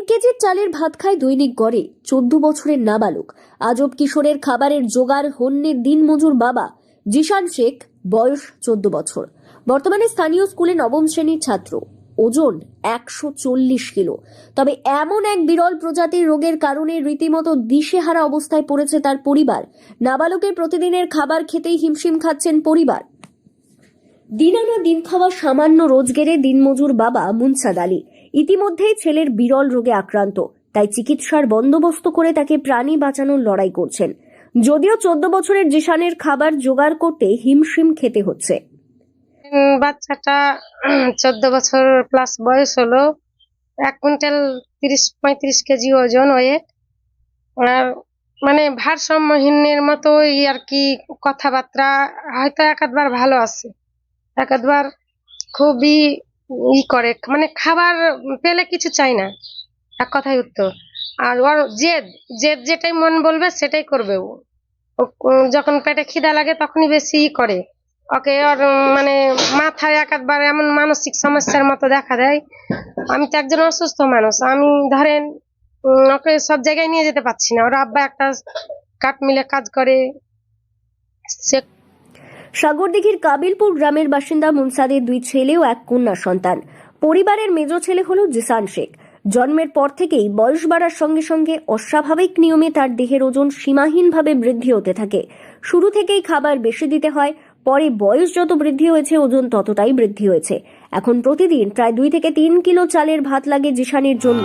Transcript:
কেজির চালের ভাত খায় দৈনিক গড়ে 14 বছরের নাবালক। আজব কিশোরের খাবারের জোগাড় হন্যে দিনমজুর বাবা জিশান শেখ, বয়স 14 বছর। বর্তমানে স্থানীয় স্কুলে নবম শ্রেণীর ছাত্র। ওজন 140 কিলো। তবে এমন এক বিরল প্রজাতির রোগের কারণে রীতিমতো দিশেহারা অবস্থায় পড়েছে তার পরিবার। নাবালকের প্রতিদিনের খাবার খেতেই হিমশিম খাচ্ছেন পরিবার। দিন আনা দিন খাওয়া সামান্য রোজগারে দিনমজুর বাবা মুনসাদ আলী ইতিমধ্যেই ছেলের বিরল রোগে আক্রান্ত, তাই চিকিৎসার বন্দোবস্ত করে তাকে প্রাণী বাঁচানোর লড়াই করছেন। যদিও 14 বছরের জিশানের খাবার জোগাড় করতে হিমশিম খেতে হচ্ছে। বাচ্চাটা 14 বছর প্লাস বয়স হলো, 1 কুইন্টাল 30-35 কেজি ওজন, ওয়েট। আর মানে ভারসাম্যহীনের মতো আর কি, কথাবার্তা হয়তো একাধবার ভালো আছে, একাধবার খুবই করে, মানে খাবার পেলে কিছু চাই না, এক কথায় উত্তর। আর ওর জেদ জেদ যেটাই মন বলবে সেটাই করবে ও। যখন পেটে খিদা লাগে তখনই বেশি করে। ওকে ওর মানে মাথায় একাধবার এমন মানসিক সমস্যার মতো দেখা দেয়। আমি তো একজন অসুস্থ মানুষ, আমি ধরেন ওকে সব জায়গায় নিয়ে যেতে পারছি না। ওর আব্বা একটা কাঠ মিলে কাজ করে। সাগরদিঘির কাবিলপুর গ্রামের বাসিন্দা মুনসাদের 2 ছেলে ও 1 কন্যা সন্তান। পরিবারের মেজ ছেলে হলো জিশান শেখ। জন্মের পর থেকেই বয়স বাড়ার সঙ্গে সঙ্গে অস্বাভাবিক নিয়মে তার দেহের ওজন সীমাহীনভাবে বৃদ্ধি হতে থাকে। শুরু থেকেই খাবার বেশি দিতে হয়, পরে বয়স যত বৃদ্ধি হয়েছে ওজন ততটাই বৃদ্ধি হয়েছে। এখন প্রতিদিন প্রায় 2 থেকে 3 কিলো চালের ভাত লাগে জিশানের জন্য।